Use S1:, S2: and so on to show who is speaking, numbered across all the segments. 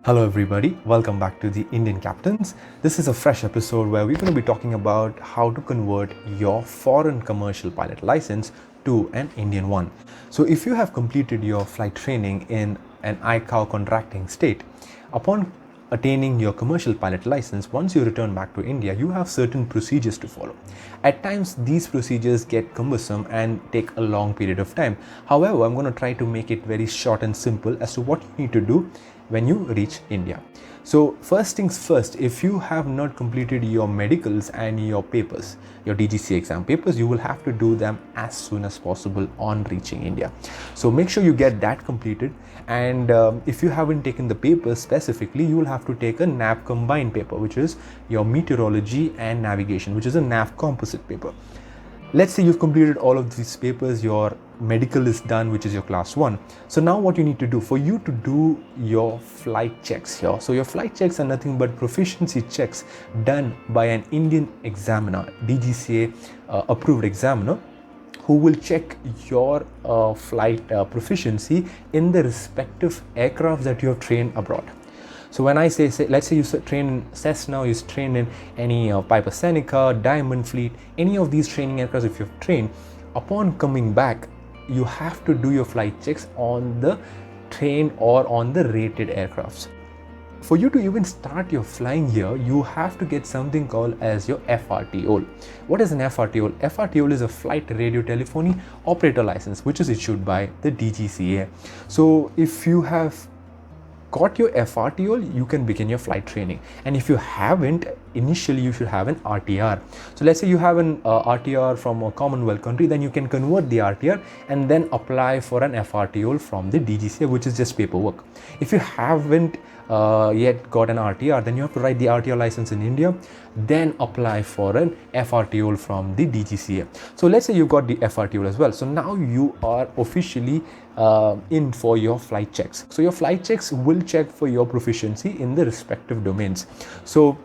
S1: Hello everybody, welcome back to the Indian Captains. This is a fresh episode where we're going to be talking about how to convert your foreign commercial pilot license to an Indian one. So if you have completed your flight training in an ICAO contracting state, upon attaining your commercial pilot license, once you return back to India, you have certain procedures to follow. At times, these procedures get cumbersome and take a long period of time. However, I'm going to try to make it very short and simple as to what you need to do when you reach India. So first things first, if you have not completed your medicals and your papers, your DGCA exam papers, you will have to do them as soon as possible on reaching India. So make sure you get that completed. And if you haven't taken the papers specifically, you will have to take a NAV combined paper, which is your meteorology and navigation, which is a NAV composite paper. Let's say you've completed all of these papers, your medical is done, which is your class 1. So now what you need to do for you to do your flight checks here. So your flight checks are nothing but proficiency checks done by an Indian examiner, DGCA approved examiner, who will check your flight proficiency in the respective aircraft that you have trained abroad. So when I say let's say you train in Cessna, you train in any Piper Seneca, Diamond Fleet, any of these training aircraft, if you've trained, upon coming back, you have to do your flight checks on the trained or on the rated aircrafts. For you to even start your flying here, you have to get something called as your FRTO. What is an FRTO? FRTO is a Flight Radio Telephony Operator License, which is issued by the DGCA. So if you have got your FRTO, you can begin your flight training. And if you haven't, initially you should have an RTR. So let's say you have an RTR from a Commonwealth country, then you can convert the RTR and then apply for an FRTO from the DGCA, which is just paperwork. If you haven't yet got an RTR, then you have to write the RTR license in India, then apply for an FRTO from the DGCA. So let's say you've got the FRTO as well. So now you are officially in for your flight checks. So your flight checks will check for your proficiency in the respective domains. So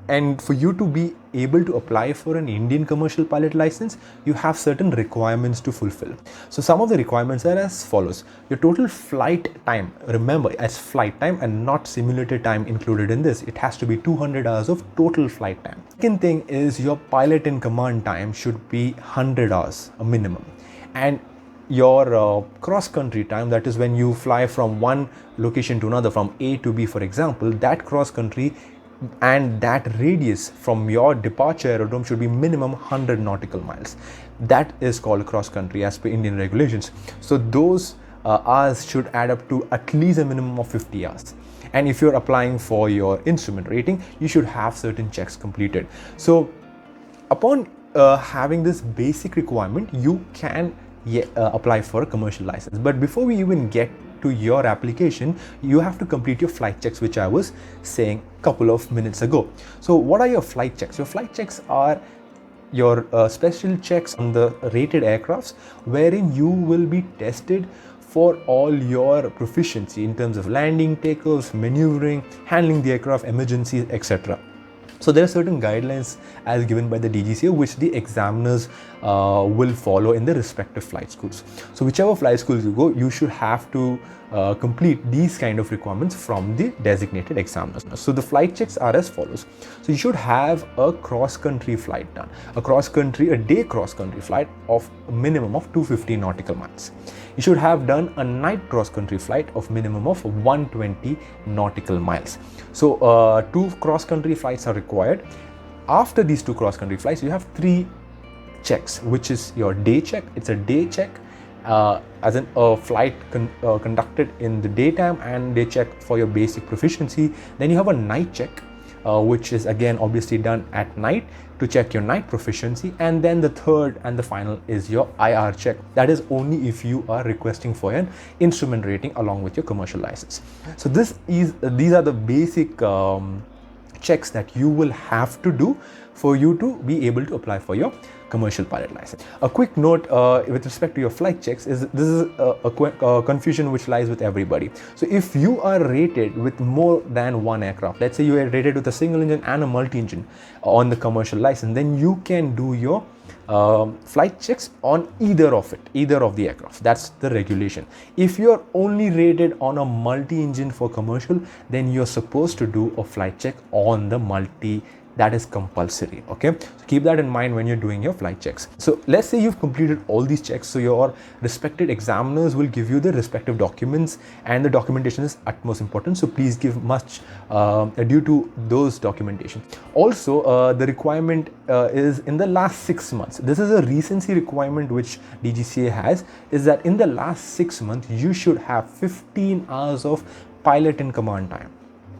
S1: and for you to be able to apply for an Indian commercial pilot license, you have certain requirements to fulfill. So some of the requirements are as follows. Your total flight time, remember, as flight time and not simulated time included in this. It has to be 200 hours of total flight time. Second thing is your pilot in command time should be 100 hours, a minimum. And your cross-country time, that is when you fly from one location to another, from A to B, for example, that cross-country and that radius from your departure aerodrome should be minimum 100 nautical miles. That is called cross country as per Indian regulations. So those hours should add up to at least a minimum of 50 hours. And if you're applying for your instrument rating, you should have certain checks completed. So upon having this basic requirement, you can apply for a commercial license. But before we even get to your application, you have to complete your flight checks, which I was saying a couple of minutes ago. So what are your flight checks? Your flight checks are your special checks on the rated aircrafts, wherein you will be tested for all your proficiency in terms of landing, takeoffs, maneuvering, handling the aircraft, emergencies, etc. So there are certain guidelines as given by the DGCA, which the examiners will follow in the respective flight schools. So whichever flight schools you go, you should have to complete these kind of requirements from the designated examiners. So the flight checks are as follows. So you should have a cross-country flight done, a day cross-country flight of a minimum of 250 nautical miles. You should have done a night cross-country flight of minimum of 120 nautical miles. So 2 cross-country flights are required. After these 2 cross-country flights, you have 3 checks, which is your day check. It's a day check as in a flight conducted in the daytime, and they check for your basic proficiency. Then you have a night check, which is again obviously done at night to check your night proficiency. And then the third and the final is your IR check. That is only if you are requesting for an instrument rating along with your commercial license. So these are the basic checks that you will have to do for you to be able to apply for your commercial pilot license. A quick note with respect to your flight checks is this is a confusion which lies with everybody. So if you are rated with more than one aircraft, let's say you are rated with a single engine and a multi-engine on the commercial license, then you can do your flight checks on either of the aircraft. That's the regulation. If you're only rated on a multi-engine for commercial, then you're supposed to do a flight check on the multi. That is compulsory. Okay, so keep that in mind when you're doing your flight checks. So let's say you've completed all these checks, so your respected examiners will give you the respective documents, and the documentation is utmost important, so please give much due to those documentation. Also, the requirement is in the last 6 months. This is a recency requirement which DGCA has, is that in the last 6 months you should have 15 hours of pilot in command time.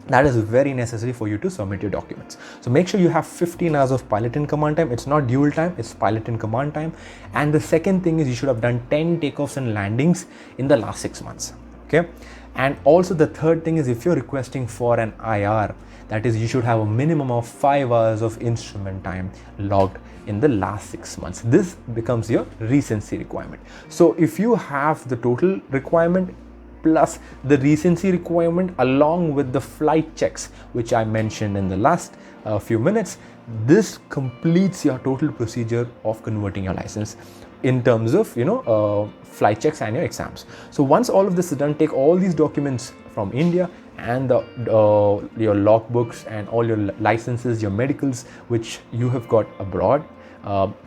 S1: That is very necessary for you to submit your documents. So make sure you have 15 hours of pilot in command time. It's not dual time, it's pilot in command time. And the second thing is you should have done 10 takeoffs and landings in the last 6 months. Okay. And also the third thing is, if you're requesting for an IR, that is, you should have a minimum of 5 hours of instrument time logged in the last 6 months. This becomes your recency requirement. So if you have the total requirement plus the recency requirement along with the flight checks which I mentioned in the last few minutes, this completes your total procedure of converting your license in terms of flight checks and your exams. So once all of this is done, take all these documents from India and your logbooks and all your licenses, your medicals which you have got abroad.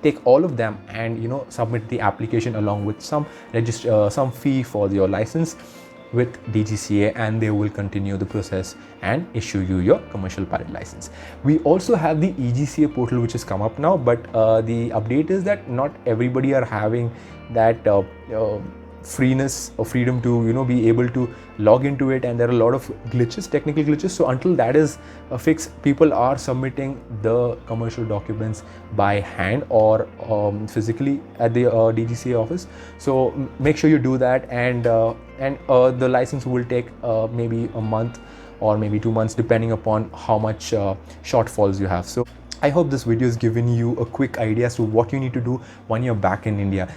S1: Take all of them and submit the application along with some fee for your license with DGCA, and they will continue the process and issue you your commercial pilot license. We also have the EGCA portal which has come up now, but the update is that not everybody are having that freeness or freedom to be able to log into it, and there are a lot of glitches, technical glitches. So until that is fixed, people are submitting the commercial documents by hand or physically at the DGCA office. So make sure you do that, and the license will take maybe a month or maybe 2 months depending upon how much shortfalls you have. So I hope this video has given you a quick idea as to what you need to do when you're back in India.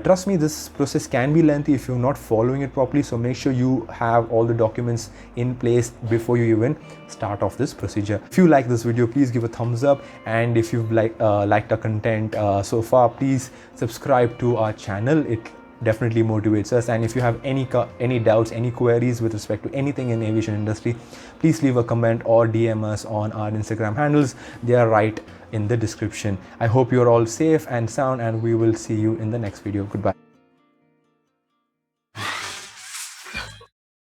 S1: Trust me, this process can be lengthy if you're not following it properly, so make sure you have all the documents in place before you even start off this procedure. If you like this video, please give a thumbs up, and if you've liked our content so far, please subscribe to our channel. It definitely motivates us. And if you have any doubts, any queries with respect to anything in aviation industry, please leave a comment or DM us on our Instagram handles. They are right in the description. I hope you're all safe and sound, and we will see you in the next video. Goodbye.